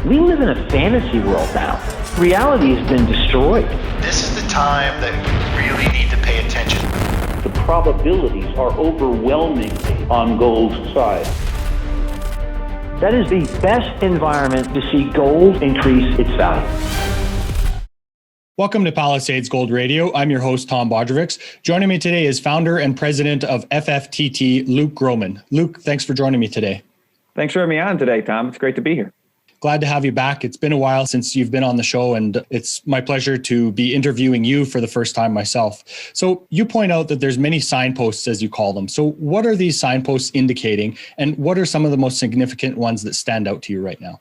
We live in a fantasy world now. Reality has been destroyed. This is the time that we really need to pay attention. The probabilities are overwhelmingly on gold's side. That is the best environment to see gold increase its value. Welcome to Palisades Gold Radio. I'm your host, Tom Bodrovics. Joining me today is founder and president of FFTT, Luke Gromen. Luke, thanks for joining me today. Thanks for having me on today, Tom. It's great to be here. Glad to have you back. It's been a while since you've been on the show, and it's my pleasure to be interviewing you for the first time myself. So you point out that there's many signposts, as you call them. So what are these signposts indicating, and what are some of the most significant ones that stand out to you right now?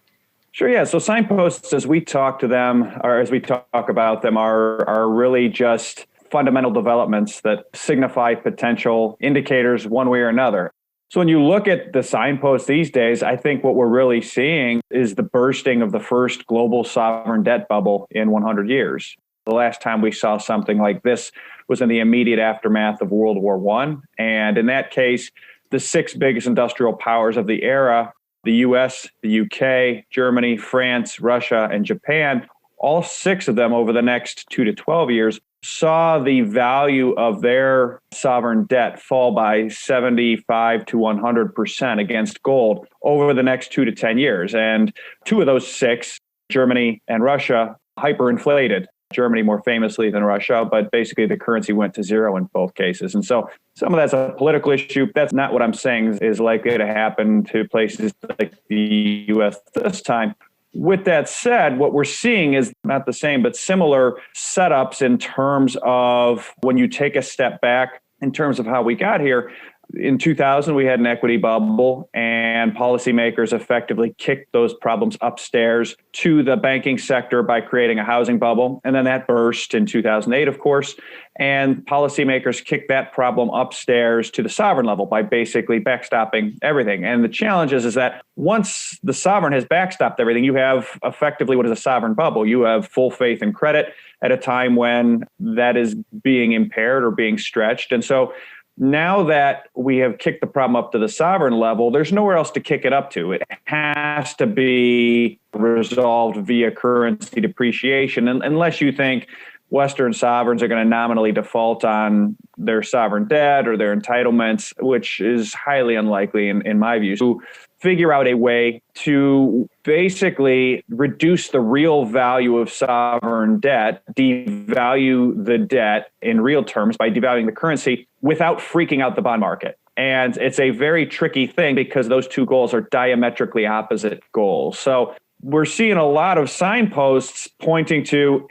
Sure, yeah. So signposts, as we talk to them, or as we talk about them, are really just fundamental developments that signify potential indicators one way or another. So when you look at the signposts these days, I think what we're really seeing is the bursting of the first global sovereign debt bubble in 100 years. The last time we saw something like this was in the immediate aftermath of World War I. And in that case, the six biggest industrial powers of the era, the US, the UK, Germany, France, Russia, and Japan, all six of them over the next 2 to 12 years saw the value of their sovereign debt fall by 75 to 100% against gold over the next 2 to 10 years. And two of those six, Germany and Russia, hyperinflated. Germany more famously than Russia, but basically the currency went to zero in both cases. And so some of that's a political issue. That's not what I'm saying is likely to happen to places like the US this time. With that said, what we're seeing is not the same, but similar setups in terms of when you take a step back in terms of how we got here. In 2000, we had an equity bubble, and policymakers effectively kicked those problems upstairs to the banking sector by creating a housing bubble. And then that burst in 2008, of course. And policymakers kicked that problem upstairs to the sovereign level by basically backstopping everything. And the challenge is that once the sovereign has backstopped everything, you have effectively what is a sovereign bubble. You have full faith in credit at a time when that is being impaired or being stretched. And so now that we have kicked the problem up to the sovereign level, there's nowhere else to kick it up to. It has to be resolved via currency depreciation, unless you think Western sovereigns are going to nominally default on their sovereign debt or their entitlements, which is highly unlikely in my view. To figure out a way to basically reduce the real value of sovereign debt, devalue the debt in real terms by devaluing the currency without freaking out the bond market. And it's a very tricky thing because those two goals are diametrically opposite goals. So we're seeing a lot of signposts pointing to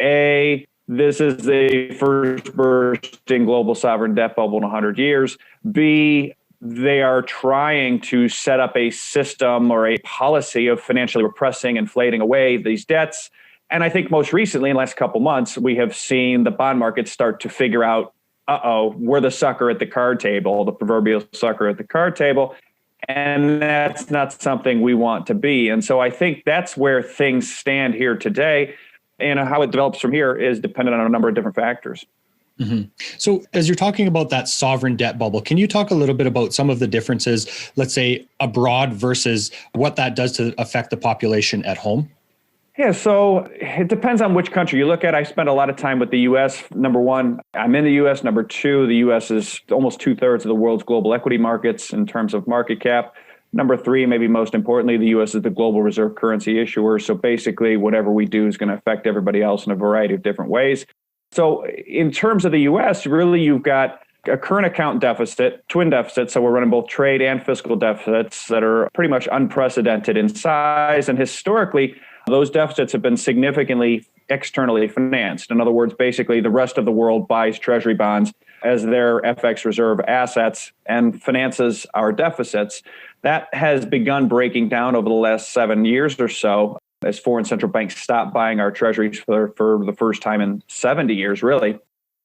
this is the first bursting global sovereign debt bubble in 100 years. B, they are trying to set up a system or a policy of financially repressing, inflating away these debts. And I think most recently, in the last couple months, we have seen the bond market start to figure out, we're the sucker at the card table, the proverbial sucker at the card table. And that's not something we want to be. And so I think that's where things stand here today. And how it develops from here is dependent on a number of different factors. Mm-hmm. So as you're talking about that sovereign debt bubble, can you talk a little bit about some of the differences, let's say abroad versus what that does to affect the population at home? Yeah, so it depends on which country you look at. I spend a lot of time with the U.S. Number one, I'm in the U.S. Number two, the U.S. is almost 2/3 of the world's global equity markets in terms of market cap. Number three, maybe most importantly, the U.S. is the global reserve currency issuer. So basically, whatever we do is going to affect everybody else in a variety of different ways. So in terms of the U.S., really, you've got a current account deficit, twin deficits. So we're running both trade and fiscal deficits that are pretty much unprecedented in size. And historically, those deficits have been significantly externally financed. In other words, basically, the rest of the world buys Treasury bonds as their FX reserve assets and finances our deficits. That has begun breaking down over the last 7 years or so as foreign central banks stopped buying our treasuries for the first time in 70 years, really.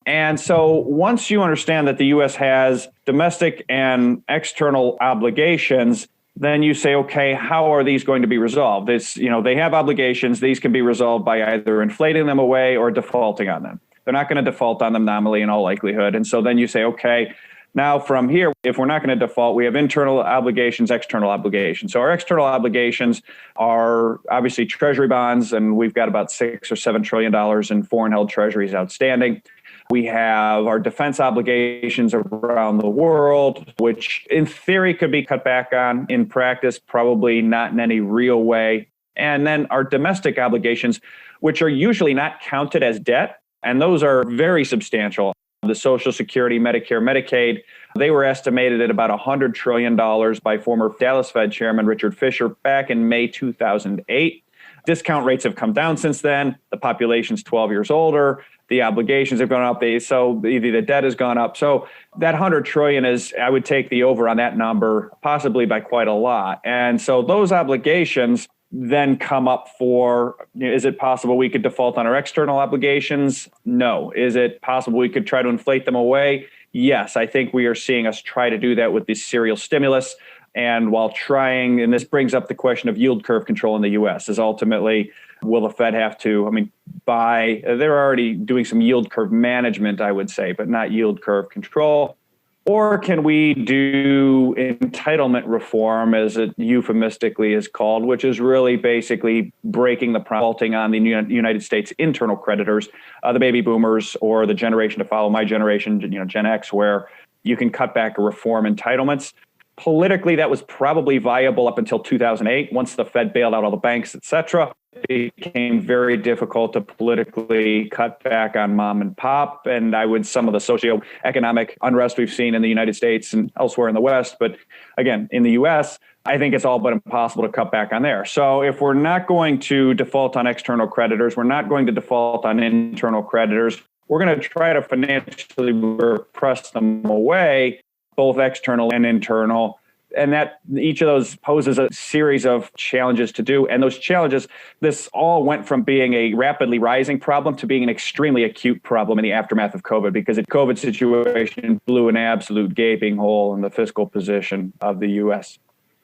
And so once you understand that the U.S. has domestic and external obligations, then you say, okay, how are these going to be resolved? They have obligations. These can be resolved by either inflating them away or defaulting on them. They're not going to default on them nominally in all likelihood. And so then you say, okay, Now, from here, if we're not going to default, we have internal obligations, external obligations. So our external obligations are obviously Treasury bonds, and we've got about $6 or $7 trillion in foreign held Treasuries outstanding. We have our defense obligations around the world, which in theory could be cut back on. In practice, probably not in any real way. And then our domestic obligations, which are usually not counted as debt, and those are very substantial. The Social Security, Medicare, Medicaid, they were estimated at about $100 trillion by former Dallas Fed Chairman Richard Fisher back in May 2008. Discount rates have come down since then. The population's 12 years older. The obligations have gone up. So the debt has gone up. So that $100 trillion is, I would take the over on that number, possibly by quite a lot. And so those obligations then come up for, is it possible we could default on our external obligations? No. Is it possible we could try to inflate them away? Yes. I think we are seeing us try to do that with this serial stimulus. And while trying, and this brings up the question of yield curve control in the U.S., is ultimately, will the Fed have to, they're already doing some yield curve management, I would say, but not yield curve control. Or can we do entitlement reform, as it euphemistically is called, which is really basically breaking the defaulting on the United States internal creditors, the baby boomers or the generation to follow my generation, Gen X, where you can cut back or reform entitlements. Politically, that was probably viable up until 2008. Once the Fed bailed out all the banks, et cetera, it became very difficult to politically cut back on mom and pop. And some of the socioeconomic unrest we've seen in the United States and elsewhere in the West. But again, in the US, I think it's all but impossible to cut back on there. So if we're not going to default on external creditors, we're not going to default on internal creditors, we're going to try to financially repress them away, both external and internal. And that each of those poses a series of challenges to do. And those challenges, this all went from being a rapidly rising problem to being an extremely acute problem in the aftermath of COVID, because the COVID situation blew an absolute gaping hole in the fiscal position of the U.S.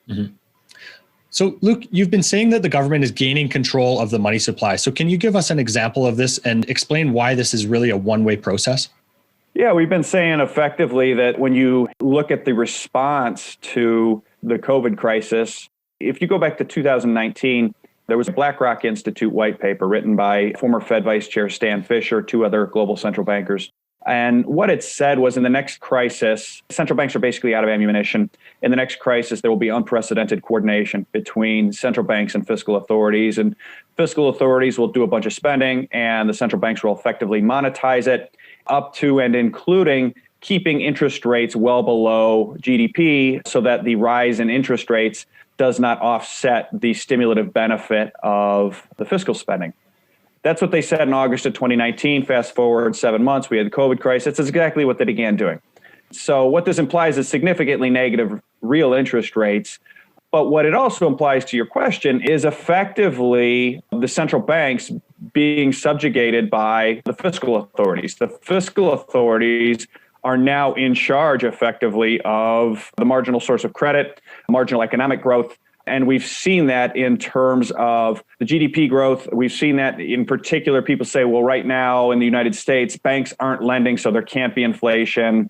Mm-hmm. So, Luke, you've been saying that the government is gaining control of the money supply. So can you give us an example of this and explain why this is really a one-way process? Yeah, we've been saying effectively that when you look at the response to the COVID crisis, if you go back to 2019, there was a BlackRock Institute white paper written by former Fed Vice Chair Stan Fisher, two other global central bankers. And what it said was, in the next crisis, central banks are basically out of ammunition. In the next crisis, there will be unprecedented coordination between central banks and fiscal authorities. And fiscal authorities will do a bunch of spending, and the central banks will effectively monetize it, up to and including keeping interest rates well below GDP so that the rise in interest rates does not offset the stimulative benefit of the fiscal spending. That's what they said in August of 2019. Fast forward 7 months, we had the COVID crisis. That's exactly what they began doing. So what this implies is significantly negative real interest rates. But what it also implies, to your question, is effectively the central banks being subjugated by the fiscal authorities. The fiscal authorities are now in charge effectively of the marginal source of credit, marginal economic growth. And we've seen that in terms of the GDP growth. We've seen that in particular, people say, well, right now in the United States, banks aren't lending, so there can't be inflation.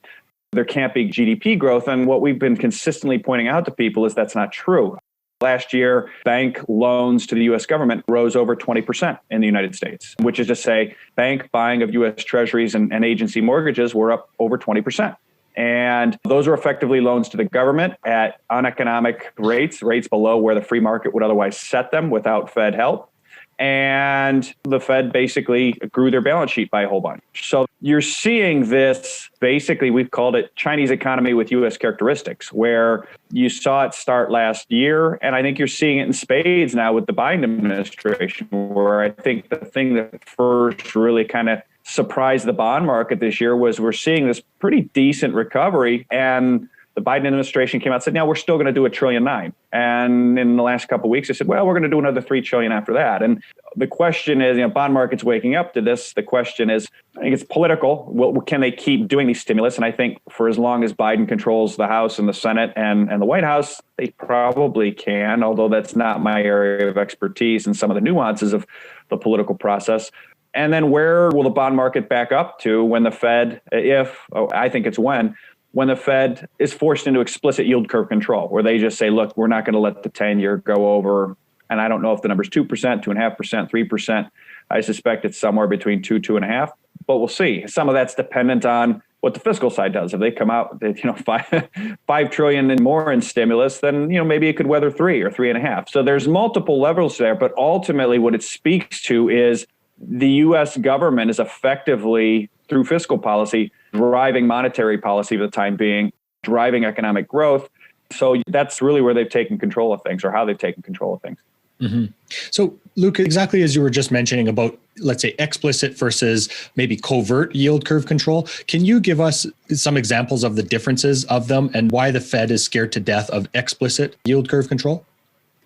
There can't be GDP growth. And what we've been consistently pointing out to people is that's not true. Last year, bank loans to the U.S. government rose over 20% in the United States, which is to say bank buying of U.S. Treasuries and agency mortgages were up over 20%. And those are effectively loans to the government at uneconomic rates below where the free market would otherwise set them without Fed help. And the Fed basically grew their balance sheet by a whole bunch. So you're seeing this, basically, we've called it Chinese economy with U.S. characteristics, where you saw it start last year. And I think you're seeing it in spades now with the Biden administration, where I think the thing that first really kind of surprised the bond market this year was we're seeing this pretty decent recovery. And the Biden administration came out and said, now we're still going to do $1.9 trillion. And in the last couple of weeks, they said, well, we're going to do another $3 trillion after that. And the question is, bond market's waking up to this. The question is, I think it's political. Well, can they keep doing these stimulus? And I think for as long as Biden controls the House and the Senate and the White House, they probably can, although that's not my area of expertise and some of the nuances of the political process. And then where will the bond market back up to when the Fed, I think it's when, when the Fed is forced into explicit yield curve control, where they just say, look, we're not going to let the 10-year go over. And I don't know if the number's 2%, 2.5%, 3%. I suspect it's somewhere between 2.5, but we'll see. Some of that's dependent on what the fiscal side does. If they come out, $5 trillion and more in stimulus, then maybe it could weather 3 or 3.5. So there's multiple levels there, but ultimately what it speaks to is the U.S. government is effectively, through fiscal policy, driving monetary policy for the time being, driving economic growth. So that's really where they've taken control of things, or how they've taken control of things. Mm-hmm. So, Luke, exactly as you were just mentioning about, let's say, explicit versus maybe covert yield curve control, can you give us some examples of the differences of them and why the Fed is scared to death of explicit yield curve control?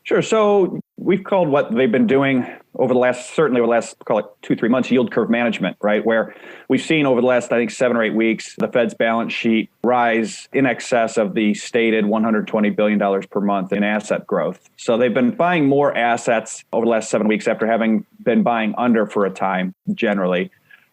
Sure. So we've called what they've been doing over the last, call it 2-3 months, yield curve management, right? Where we've seen over the last, 7 or 8 weeks, the Fed's balance sheet rise in excess of the stated $120 billion per month in asset growth. So they've been buying more assets over the last 7 weeks after having been buying under for a time, generally.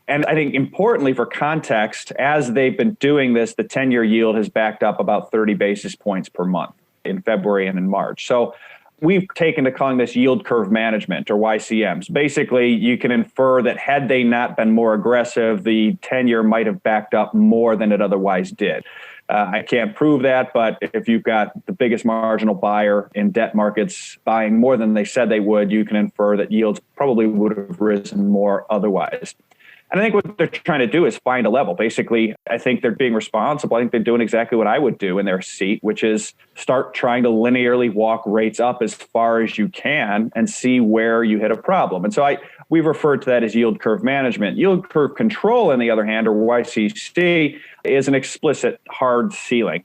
And I think importantly for context, as they've been doing this, the 10-year yield has backed up about 30 basis points per month in February and in March. So we've taken to calling this yield curve management, or YCMs. Basically, you can infer that had they not been more aggressive, the 10-year might have backed up more than it otherwise did. I can't prove that, but if you've got the biggest marginal buyer in debt markets buying more than they said they would, you can infer that yields probably would have risen more otherwise. And I think what they're trying to do is find a level. Basically, I think they're being responsible. I think they're doing exactly what I would do in their seat, which is start trying to linearly walk rates up as far as you can and see where you hit a problem. And so we've referred to that as yield curve management. Yield curve control, on the other hand, or YCC, is an explicit hard ceiling.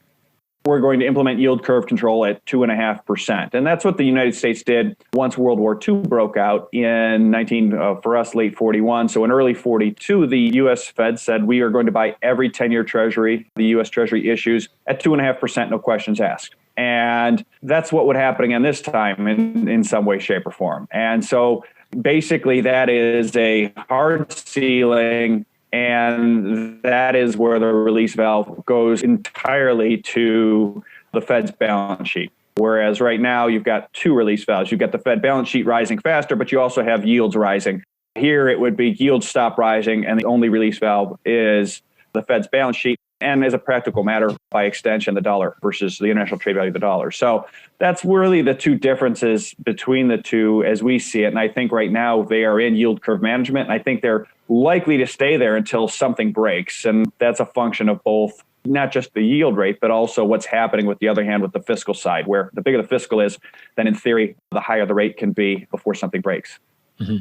We're going to implement yield curve control at 2.5%. And that's what the United States did once World War II broke out in late 41. So in early 42, the U.S. Fed said, we are going to buy every 10-year Treasury, the U.S. Treasury issues, at 2.5%, no questions asked. And that's what would happen again this time in some way, shape, or form. And so basically that is a hard ceiling. And that is where the release valve goes entirely to the Fed's balance sheet. Whereas right now you've got two release valves. You've got the Fed balance sheet rising faster, but you also have yields rising. Here it would be yields stop rising, and the only release valve is the Fed's balance sheet. And as a practical matter, by extension, the dollar versus the international trade value of the dollar. So that's really the two differences between the two as we see it. And I think right now they are in yield curve management. And I think they're likely to stay there until something breaks. And that's a function of both, not just the yield rate, but also what's happening with the other hand with the fiscal side, where the bigger the fiscal is, then in theory, the higher the rate can be before something breaks. Mm-hmm.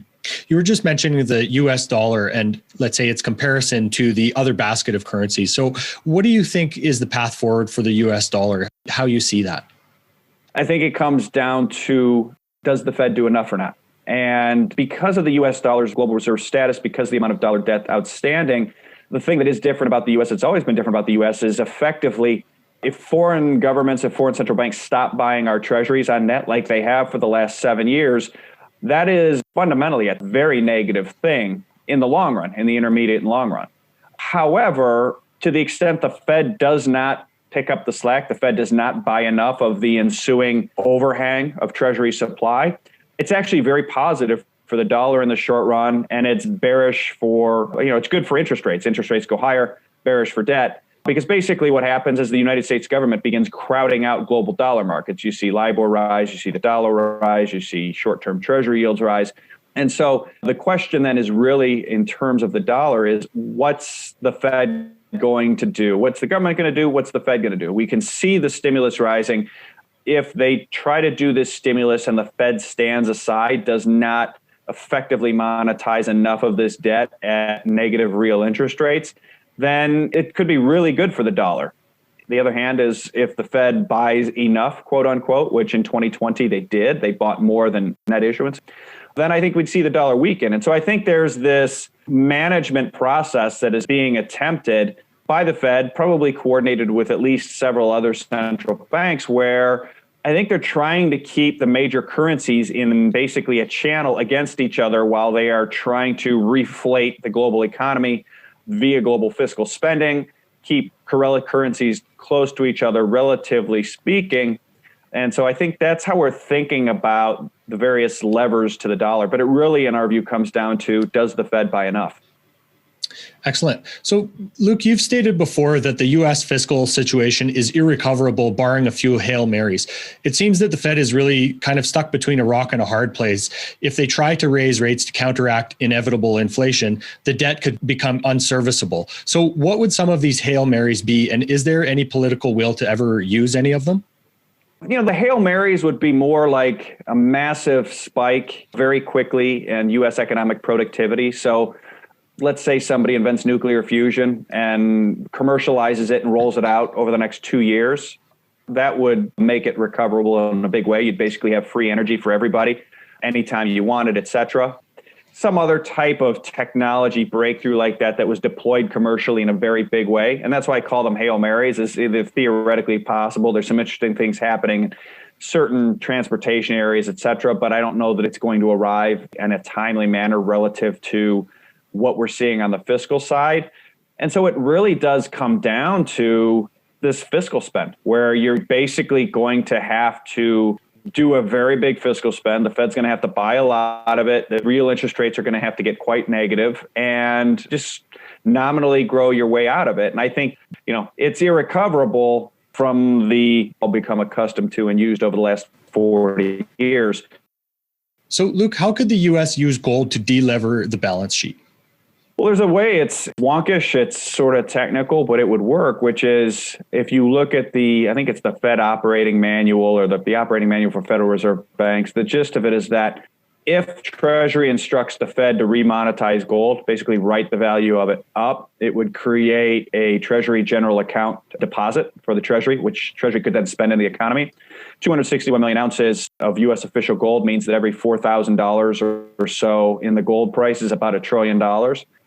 You were just mentioning the US dollar and let's say its comparison to the other basket of currencies. So what do you think is the path forward for the US dollar? How you see that? I think it comes down to, does the Fed do enough or not? And because of the US dollar's global reserve status, because of the amount of dollar debt outstanding, the thing that is different about the US, it's always been different about the US, is effectively if foreign governments, if foreign central banks stop buying our treasuries on net like they have for the last 7 years, that is fundamentally a very negative thing in the long run, in the intermediate and long run. However, to the extent the Fed does not pick up the slack, the Fed does not buy enough of the ensuing overhang of treasury supply, it's actually very positive for the dollar in the short run, and it's bearish for, it's good for interest rates. Interest rates go higher, bearish for debt. Because basically what happens is the United States government begins crowding out global dollar markets. You see LIBOR rise, you see the dollar rise, you see short-term treasury yields rise. And so the question then is really in terms of the dollar is what's the Fed going to do? What's the government going to do? What's the Fed going to do? We can see the stimulus rising. If they try to do this stimulus and the Fed stands aside, does not effectively monetize enough of this debt at negative real interest rates, then it could be really good for the dollar. The other hand is if the Fed buys enough, quote unquote, which in 2020 they did, they bought more than net issuance, then I think we'd see the dollar weaken. And so I think there's this management process that is being attempted by the Fed, probably coordinated with at least several other central banks, where I think they're trying to keep the major currencies in basically a channel against each other while they are trying to reflate the global economy via global fiscal spending keep correlate currencies close to each other, relatively speaking. And so I think that's how we're thinking about the various levers to the dollar. But it really, in our view, comes down to, does the Fed buy enough? Excellent. So, Luke, you've stated before that the U.S. fiscal situation is irrecoverable, barring a few Hail Marys. It seems that the Fed is really kind of stuck between a rock and a hard place. If they try to raise rates to counteract inevitable inflation, the debt could become unserviceable. So what would some of these Hail Marys be? And is there any political will to ever use any of them? The Hail Marys would be more like a massive spike very quickly in U.S. economic productivity. So let's say somebody invents nuclear fusion and commercializes it and rolls it out over the next 2 years. That would make it recoverable in a big way. You'd basically have free energy for everybody anytime you wanted, et cetera. Some other type of technology breakthrough like that was deployed commercially in a very big way. And that's why I call them Hail Marys. Is theoretically possible. There's some interesting things happening in certain transportation areas, et cetera, but I don't know that it's going to arrive in a timely manner relative to what we're seeing on the fiscal side. And so it really does come down to this fiscal spend, where you're basically going to have to do a very big fiscal spend. The Fed's going to have to buy a lot of it. The real interest rates are going to have to get quite negative and just nominally grow your way out of it. And I think, it's irrecoverable from I'll become accustomed to and used over the last 40 years. So, Luke, how could the U.S. use gold to delever the balance sheet? Well, there's a way. It's wonkish. It's sort of technical, but it would work, which is if you look at I think it's the Fed operating manual or the operating manual for Federal Reserve banks. The gist of it is that if Treasury instructs the Fed to remonetize gold, basically write the value of it up, it would create a Treasury general account deposit for the Treasury, which Treasury could then spend in the economy. 261 million ounces of U.S. official gold means that every $4,000 or so in the gold price is about $1 trillion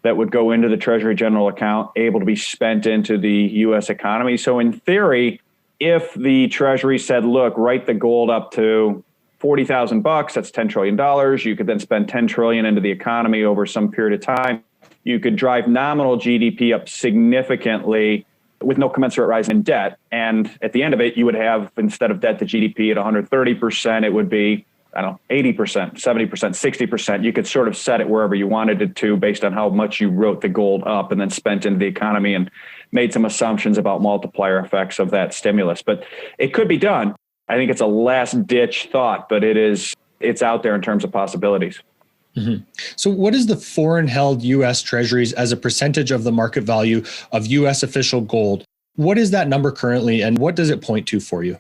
that would go into the Treasury general account, able to be spent into the U.S. economy. So in theory, if the Treasury said, look, write the gold up to $40,000, that's $10 trillion. You could then spend $10 trillion into the economy over some period of time. You could drive nominal GDP up significantly with no commensurate rise in debt. And at the end of it, you would have, instead of debt to GDP at 130%, it would be, 80%, 70%, 60%. You could sort of set it wherever you wanted it to based on how much you wrote the gold up and then spent into the economy and made some assumptions about multiplier effects of that stimulus. But it could be done. I think it's a last ditch thought, but it's out there in terms of possibilities. Mm-hmm. So what is the foreign held U.S. Treasuries as a percentage of the market value of U.S. official gold? What is that number currently and what does it point to for you?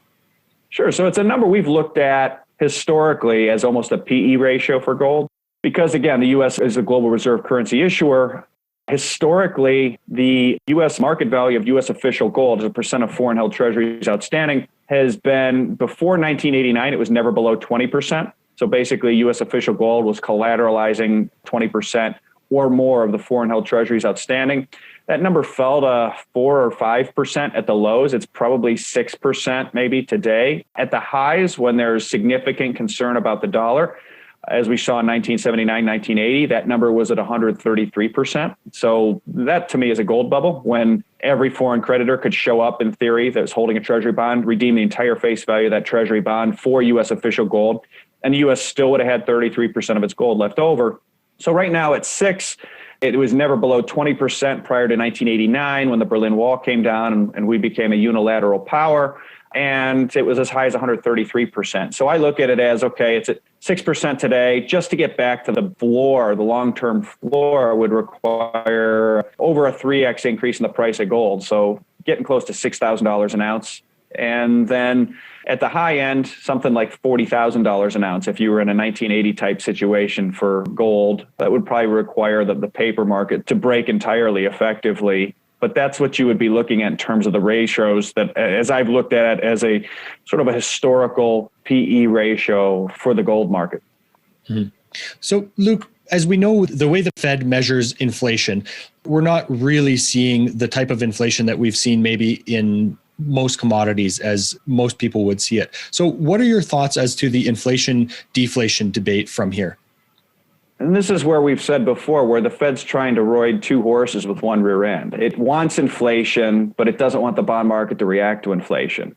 Sure. So it's a number we've looked at historically as almost a PE ratio for gold, because again, the U.S. is a global reserve currency issuer. Historically, the U.S. market value of U.S. official gold as a percent of foreign held treasuries outstanding has been, before 1989, it was never below 20%. So basically, U.S. official gold was collateralizing 20% or more of the foreign held treasuries outstanding. That number fell to 4 or 5% at the lows. It's probably 6% maybe today. At the highs, when there's significant concern about the dollar, as we saw in 1979, 1980, that number was at 133%. So that to me is a gold bubble, when every foreign creditor could show up in theory that's holding a treasury bond, redeem the entire face value of that treasury bond for U.S. official gold, and the U.S. still would have had 33% of its gold left over. So right now at 6%, it was never below 20% prior to 1989 when the Berlin Wall came down and we became a unilateral power. And it was as high as 133%. So I look at it as, okay, it's at 6% today. Just to get back to the floor, the long-term floor would require over a 3x increase in the price of gold. So getting close to $6,000 an ounce. And then at the high end, something like $40,000 an ounce. If you were in a 1980 type situation for gold, that would probably require the paper market to break entirely effectively. But that's what you would be looking at in terms of the ratios that, as I've looked at it, as a sort of a historical PE ratio for the gold market. Mm-hmm. So, Luke, as we know, the way the Fed measures inflation, we're not really seeing the type of inflation that we've seen maybe in most commodities as most people would see it. So what are your thoughts as to the inflation deflation debate from here? And this is where we've said before, where the Fed's trying to ride two horses with one rear end. It wants inflation, but it doesn't want the bond market to react to inflation.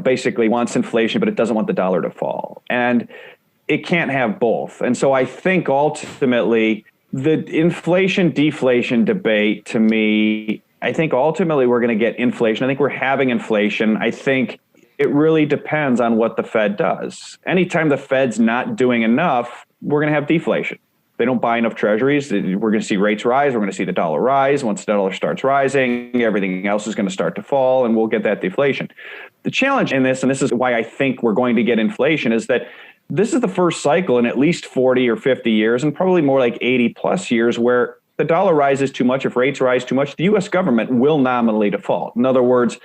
Basically wants inflation, but it doesn't want the dollar to fall. And it can't have both. And so I think ultimately the inflation deflation debate, to me, I think ultimately we're going to get inflation. I think we're having inflation. I think it really depends on what the Fed does. Anytime the Fed's not doing enough, we're going to have deflation. They don't buy enough treasuries. We're going to see rates rise. We're going to see the dollar rise. Once the dollar starts rising, everything else is going to start to fall, and we'll get that deflation. The challenge in this, and this is why I think we're going to get inflation, is that this is the first cycle in at least 40 or 50 years, and probably more like 80 plus years, where the dollar rises too much. If rates rise too much, the U.S. government will nominally default. In other words,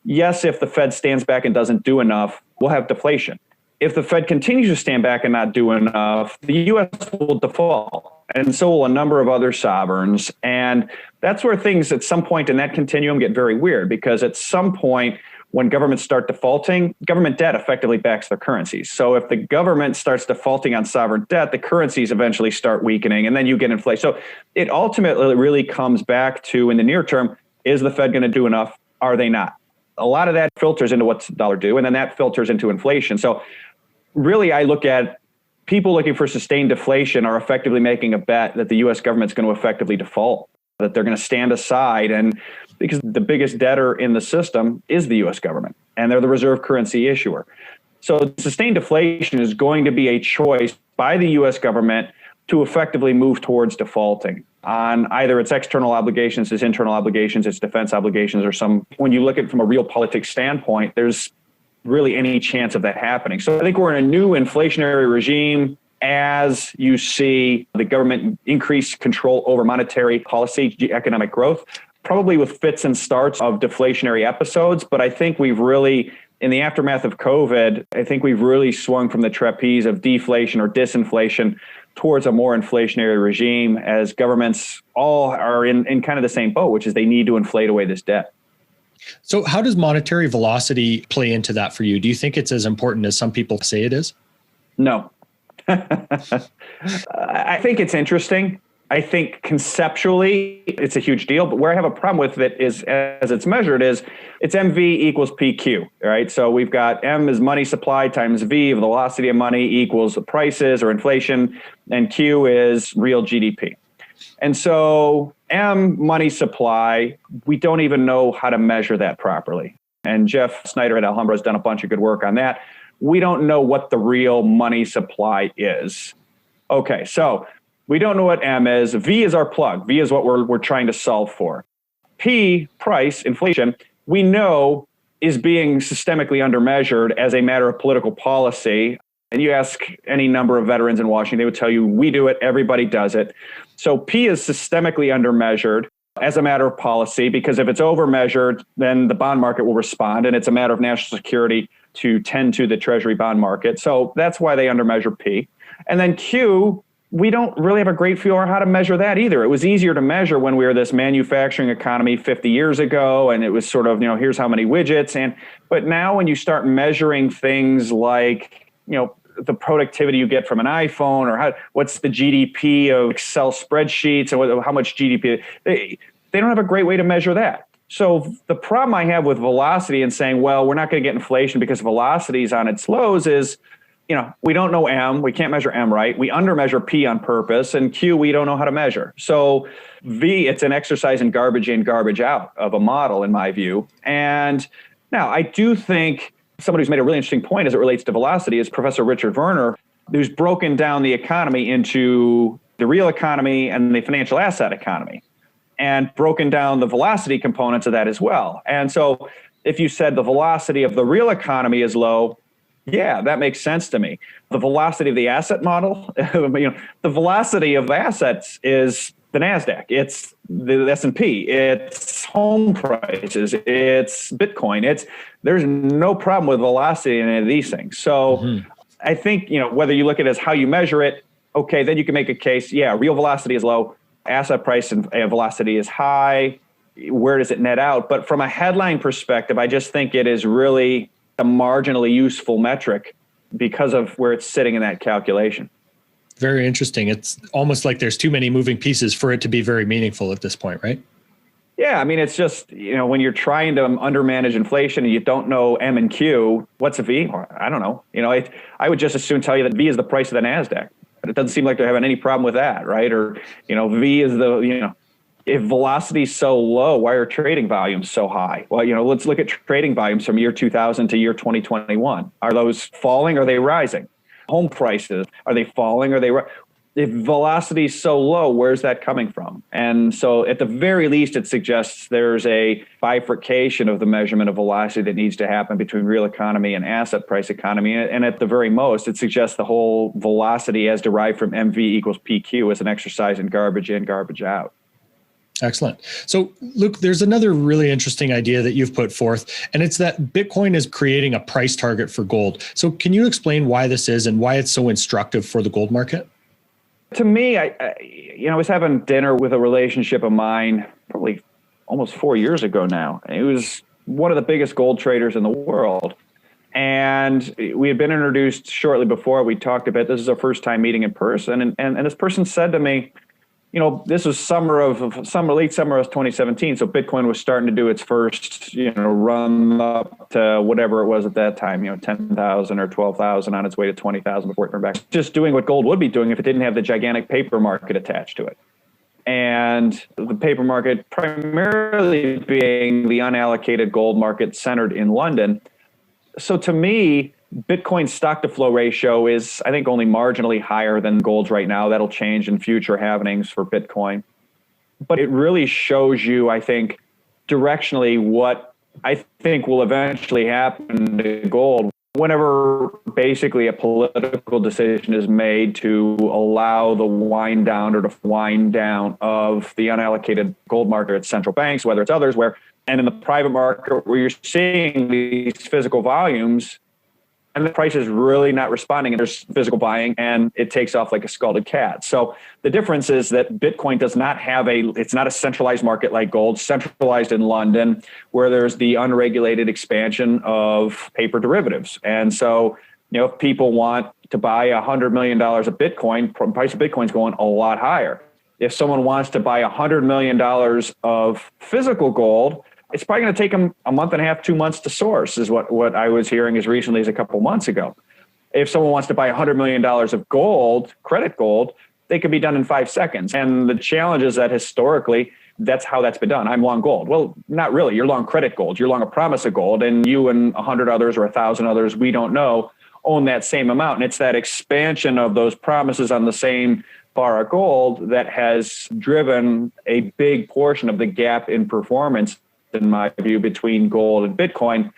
yes, if the Fed stands back and doesn't do enough, we'll have deflation. If the Fed continues to stand back and not do enough, the U.S. will default, and so will a number of other sovereigns. And that's where things at some point in that continuum get very weird, because at some point when governments start defaulting, government debt effectively backs their currencies. So if the government starts defaulting on sovereign debt, the currencies eventually start weakening, and then you get inflation. So it ultimately really comes back to, in the near term, is the Fed going to do enough? Are they not? A lot of that filters into what's the dollar do, and then that filters into inflation. So really, I look at people looking for sustained deflation are effectively making a bet that the U.S. government's going to effectively default, that they're going to stand aside. And because the biggest debtor in the system is the U.S. government, and they're the reserve currency issuer. So sustained deflation is going to be a choice by the U.S. government to effectively move towards defaulting on either its external obligations, its internal obligations, its defense obligations, or some. When you look at it from a real politics standpoint, there's really any chance of that happening. So I think we're in a new inflationary regime as you see the government increase control over monetary policy, economic growth, probably with fits and starts of deflationary episodes. But I think we've really, in the aftermath of COVID, I think we've really swung from the trapeze of deflation or disinflation towards a more inflationary regime, as governments all are in kind of the same boat, which is they need to inflate away this debt. So how does monetary velocity play into that for you? Do you think it's as important as some people say it is? No. I think it's interesting. I think conceptually it's a huge deal, but where I have a problem with it is, as it's measured, is it's MV equals PQ, right? So we've got M is money supply times V, the velocity of money, equals the prices or inflation, and Q is real GDP. And so M, money supply, we don't even know how to measure that properly. And Jeff Snyder at Alhambra has done a bunch of good work on that. We don't know what the real money supply is. Okay, so we don't know what M is. V is our plug. V is what we're trying to solve for. P, price, inflation, we know is being systemically undermeasured as a matter of political policy. And you ask any number of veterans in Washington, they would tell you, we do it, everybody does it. So P is systemically undermeasured as a matter of policy, because if it's overmeasured, then the bond market will respond, and it's a matter of national security to tend to the Treasury bond market. So that's why they undermeasure P. And then Q, we don't really have a great feel for how to measure that either. It was easier to measure when we were this manufacturing economy 50 years ago, and it was sort of, here's how many widgets. But now when you start measuring things like, the productivity you get from an iPhone, or what's the GDP of Excel spreadsheets, and how much GDP, they don't have a great way to measure that. So the problem I have with velocity and saying, well, we're not going to get inflation because velocity is on its lows is, we don't know M, we can't measure M right. We undermeasure P on purpose, and Q, we don't know how to measure. So V, it's an exercise in garbage in, garbage out of a model, in my view. And now I do think somebody who's made a really interesting point as it relates to velocity is Professor Richard Werner, who's broken down the economy into the real economy and the financial asset economy, and broken down the velocity components of that as well. And so if you said the velocity of the real economy is low, yeah, that makes sense to me. The velocity of the asset model, the velocity of assets is the NASDAQ, it's the S&P, it's home prices, it's Bitcoin, there's no problem with velocity in any of these things. So I think, whether you look at it as how you measure it, okay, then you can make a case, yeah, real velocity is low, asset price and velocity is high, where does it net out? But from a headline perspective, I just think it is really a marginally useful metric because of where it's sitting in that calculation. Very interesting. It's almost like there's too many moving pieces for it to be very meaningful at this point, right? Yeah, I mean, it's just, when you're trying to undermanage inflation and you don't know M and Q, what's a V? I don't know. I would just as soon tell you that V is the price of the NASDAQ. But it doesn't seem like they're having any problem with that, right? Or, V is if velocity is so low, why are trading volumes so high? Well, let's look at trading volumes from year 2000 to year 2021. Are those falling or are they rising? Home prices, are they falling or are they rising? If velocity is so low, where's that coming from? And so at the very least, it suggests there's a bifurcation of the measurement of velocity that needs to happen between real economy and asset price economy. And at the very most, it suggests the whole velocity as derived from MV equals PQ as an exercise in garbage in, garbage out. Excellent. So, Luke, there's another really interesting idea that you've put forth, and it's that Bitcoin is creating a price target for gold. So can you explain why this is and why it's so instructive for the gold market? To me, I was having dinner with a relationship of mine probably almost 4 years ago now. It was one of the biggest gold traders in the world. And we had been introduced shortly before. We talked about this is our first time meeting in person. And this person said to me, this was late summer of 2017. So Bitcoin was starting to do its first, run up to whatever it was at that time, 10,000 or 12,000 on its way to 20,000 before it turned back. Just doing what gold would be doing if it didn't have the gigantic paper market attached to it. And the paper market primarily being the unallocated gold market centered in London. So to me, Bitcoin's stock to flow ratio is, I think, only marginally higher than gold's right now. That'll change in future happenings for Bitcoin. But it really shows you, I think, directionally what I think will eventually happen to gold whenever basically a political decision is made to allow the wind down or the wind down of the unallocated gold market at central banks, whether it's others, and in the private market where you're seeing these physical volumes, and the price is really not responding, and there's physical buying, and it takes off like a scalded cat. So the difference is that Bitcoin does not have it's not a centralized market like gold, centralized in London, where there's the unregulated expansion of paper derivatives. And so, if people want to buy $100 million of Bitcoin, the price of Bitcoin's going a lot higher. If someone wants to buy $100 million of physical gold, it's probably going to take them a month and a half, 2 months to source, is what I was hearing as recently as a couple months ago. If someone wants to buy $100 million of gold, credit gold, they could be done in 5 seconds. And the challenge is that historically, that's how that's been done. I'm long gold. Well, not really. You're long credit gold. You're long a promise of gold. And you and 100 others or 1,000 others, we don't know, own that same amount. And it's that expansion of those promises on the same bar of gold that has driven a big portion of the gap in performance, in my view, between gold and Bitcoin.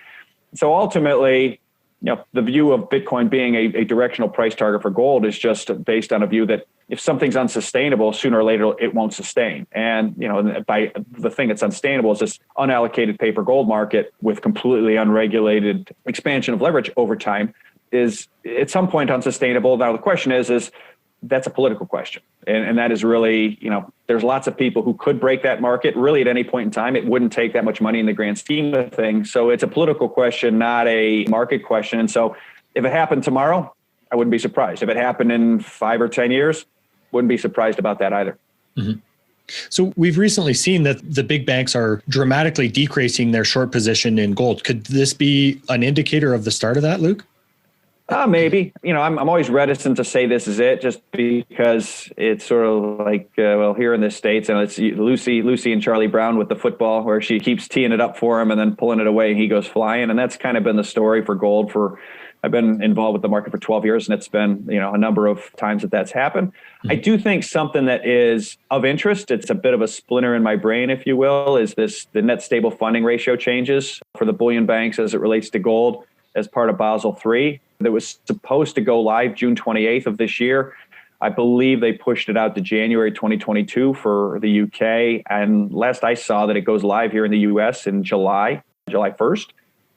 So ultimately, the view of Bitcoin being a directional price target for gold is just based on a view that if something's unsustainable, sooner or later it won't sustain. And by the thing that's unsustainable is this unallocated paper gold market with completely unregulated expansion of leverage over time is at some point unsustainable. Now the question is that's a political question. And that is really, there's lots of people who could break that market really at any point in time. It wouldn't take that much money in the grand scheme of things. So it's a political question, not a market question. And so if it happened tomorrow, I wouldn't be surprised. If it happened in 5 or 10 years, wouldn't be surprised about that either. Mm-hmm. So we've recently seen that the big banks are dramatically decreasing their short position in gold. Could this be an indicator of the start of that, Luke? Maybe. I'm always reticent to say this is it, just because it's sort of like, here in the States, and it's Lucy and Charlie Brown with the football, where she keeps teeing it up for him and then pulling it away and he goes flying. And that's kind of been the story for gold I've been involved with the market for 12 years, and it's been, a number of times that's happened. Mm-hmm. I do think something that is of interest, it's a bit of a splinter in my brain, if you will, is the net stable funding ratio changes for the bullion banks as it relates to gold as part of Basel III. That was supposed to go live June 28th of this year. I believe they pushed it out to January 2022 for the UK. And last I saw that it goes live here in the US in July 1st.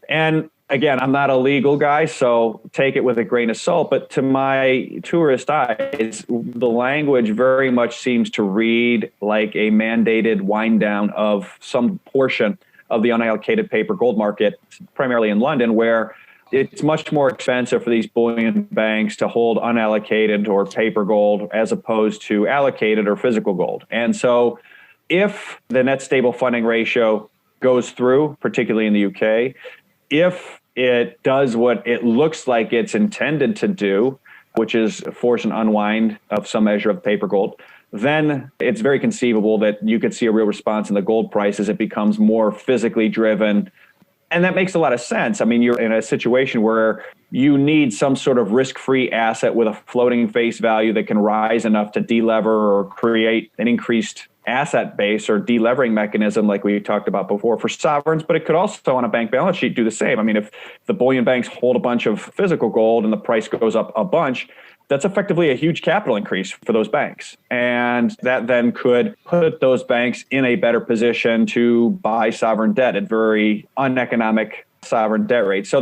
And again, I'm not a legal guy, so take it with a grain of salt. But to my tourist eyes, the language very much seems to read like a mandated wind down of some portion of the unallocated paper gold market, primarily in London, where it's much more expensive for these bullion banks to hold unallocated or paper gold as opposed to allocated or physical gold. And so if the net stable funding ratio goes through, particularly in the UK, if it does what it looks like it's intended to do, which is force an unwind of some measure of paper gold, then it's very conceivable that you could see a real response in the gold price as it becomes more physically driven. And that makes a lot of sense. I mean, you're in a situation where you need some sort of risk-free asset with a floating face value that can rise enough to delever or create an increased asset base or delevering mechanism like we talked about before for sovereigns, but it could also on a bank balance sheet do the same. I mean, if the bullion banks hold a bunch of physical gold and the price goes up a bunch, that's effectively a huge capital increase for those banks. And that then could put those banks in a better position to buy sovereign debt at very uneconomic sovereign debt rates. So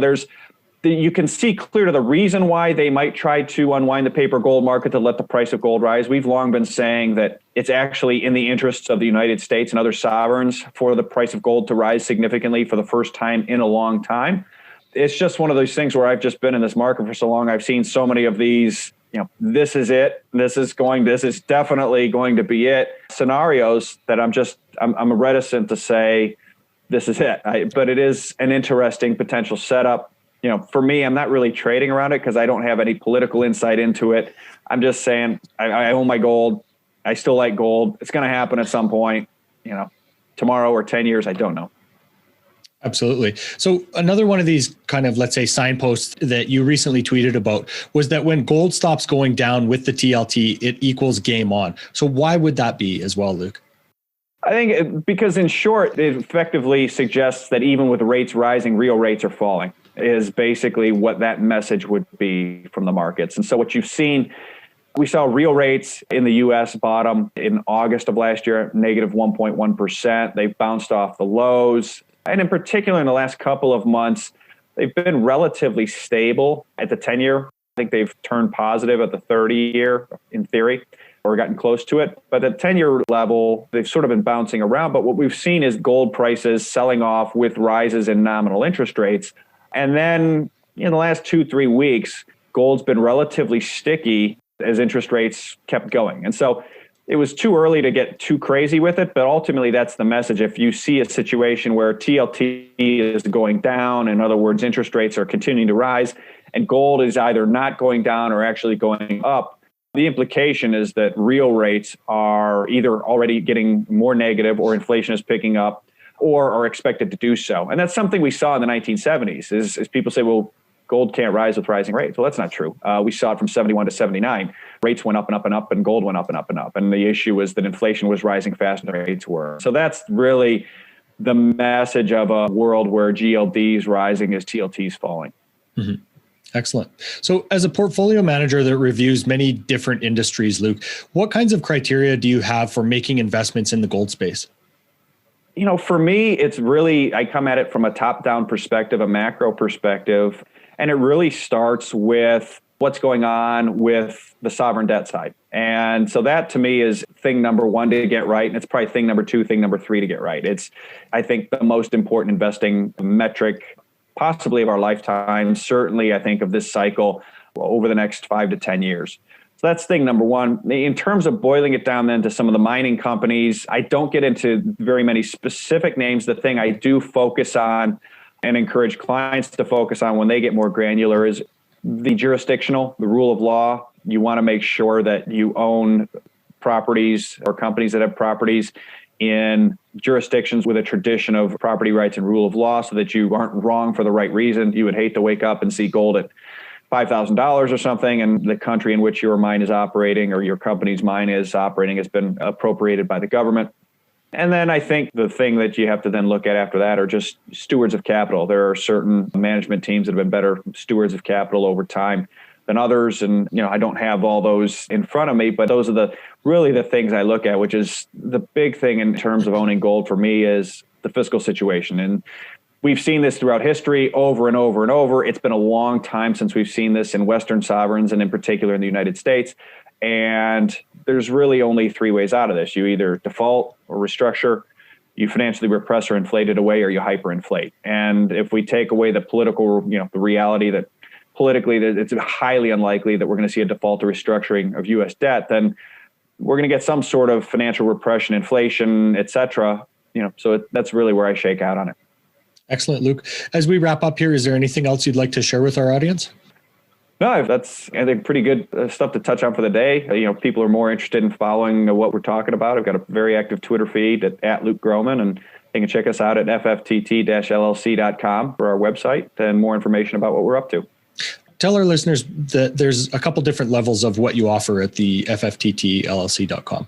you can see clear to the reason why they might try to unwind the paper gold market to let the price of gold rise. We've long been saying that it's actually in the interests of the United States and other sovereigns for the price of gold to rise significantly for the first time in a long time. It's just one of those things where I've just been in this market for so long. I've seen so many of these, this is it. This is definitely going to be it scenarios that I'm reticent to say this is it. But it is an interesting potential setup. For me, I'm not really trading around it because I don't have any political insight into it. I'm just saying I own my gold. I still like gold. It's going to happen at some point, tomorrow or 10 years. I don't know. Absolutely. So another one of these kind of, let's say, signposts that you recently tweeted about was that when gold stops going down with the TLT, it equals game on. So why would that be as well, Luke? I think because in short, it effectively suggests that even with rates rising, real rates are falling, is basically what that message would be from the markets. And so what you've seen, we saw real rates in the U.S. bottom in August of last year, negative 1.1%. They've bounced off the lows. And in particular, in the last couple of months, they've been relatively stable at the 10-year. I think they've turned positive at the 30-year in theory, or gotten close to it. But at the 10-year level, they've sort of been bouncing around. But what we've seen is gold prices selling off with rises in nominal interest rates. And then in the last 2-3 weeks, gold's been relatively sticky as interest rates kept going. And so it was too early to get too crazy with it, but ultimately that's the message. If you see a situation where TLT is going down, in other words, interest rates are continuing to rise, and gold is either not going down or actually going up, the implication is that real rates are either already getting more negative or inflation is picking up or are expected to do so. And that's something we saw in the 1970s is people say, well, gold can't rise with rising rates. Well, that's not true. We saw it from 71 to 79. Rates went up and up and up, and gold went up and up and up. And the issue was that inflation was rising faster than rates were. So that's really the message of a world where GLD is rising as TLT is falling. Mm-hmm. Excellent. So as a portfolio manager that reviews many different industries, Luke, what kinds of criteria do you have for making investments in the gold space? For me, it's really, I come at it from a top-down perspective, a macro perspective. And it really starts with what's going on with the sovereign debt side. And so that to me is thing number one to get right. And it's probably thing number two, thing number three to get right. It's, I think, the most important investing metric possibly of our lifetime. Certainly, I think of this cycle over the next 5 to 10 years. So that's thing number one. In terms of boiling it down then to some of the mining companies, I don't get into very many specific names. The thing I do focus on and encourage clients to focus on when they get more granular is the jurisdictional, the rule of law. You want to make sure that you own properties or companies that have properties in jurisdictions with a tradition of property rights and rule of law so that you aren't wrong for the right reason. You would hate to wake up and see gold at $5,000 or something, and the country in which your mine is operating or your company's mine is operating has been appropriated by the government. And then I think the thing that you have to then look at after that are just stewards of capital. There are certain management teams that have been better stewards of capital over time than others. And, I don't have all those in front of me, but those are really the things I look at, which is the big thing in terms of owning gold for me is the fiscal situation. And we've seen this throughout history over and over and over. It's been a long time since we've seen this in Western sovereigns and in particular in the United States. And there's really only three ways out of this. You either default or restructure you financially repress or inflate it away, or you hyperinflate. And if we take away the political, the reality that politically that it's highly unlikely that we're going to see a default or restructuring of U.S. debt, then we're going to get some sort of financial repression, inflation, et cetera. So that's really where I shake out on it. Excellent, Luke. As we wrap up here, is there anything else you'd like to share with our audience? No, that's, I think, pretty good stuff to touch on for the day. People are more interested in following what we're talking about. I've got a very active Twitter feed at Luke Gromen, and they can check us out at fftt-llc.com for our website and more information about what we're up to. Tell our listeners that there's a couple different levels of what you offer at the fftt-llc.com.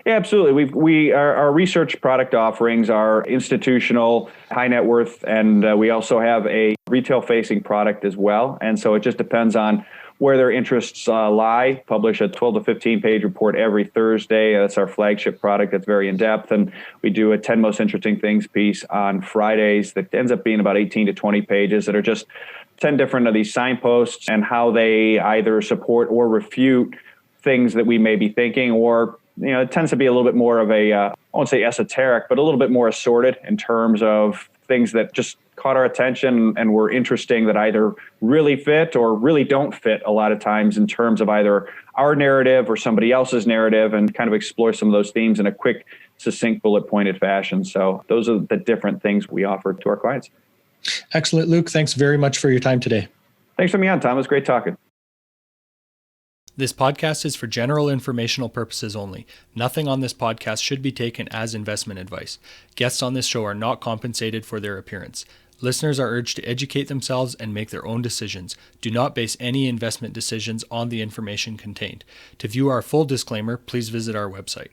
Yeah, absolutely. Our research product offerings are institutional, high net worth, and we also have a retail-facing product as well. And so it just depends on where their interests lie. Publish a 12 to 15-page report every Thursday. That's our flagship product. That's very in-depth. And we do a 10 most interesting things piece on Fridays that ends up being about 18 to 20 pages that are just 10 different of these signposts and how they either support or refute things that we may be thinking, or it tends to be a little bit more of a, I won't say esoteric, but a little bit more assorted in terms of things that just caught our attention and were interesting that either really fit or really don't fit a lot of times in terms of either our narrative or somebody else's narrative, and kind of explore some of those themes in a quick, succinct, bullet-pointed fashion. So those are the different things we offer to our clients. Excellent, Luke. Thanks very much for your time today. Thanks for me on, Tom. It was great talking. This podcast is for general informational purposes only. Nothing on this podcast should be taken as investment advice. Guests on this show are not compensated for their appearance. Listeners are urged to educate themselves and make their own decisions. Do not base any investment decisions on the information contained. To view our full disclaimer, please visit our website.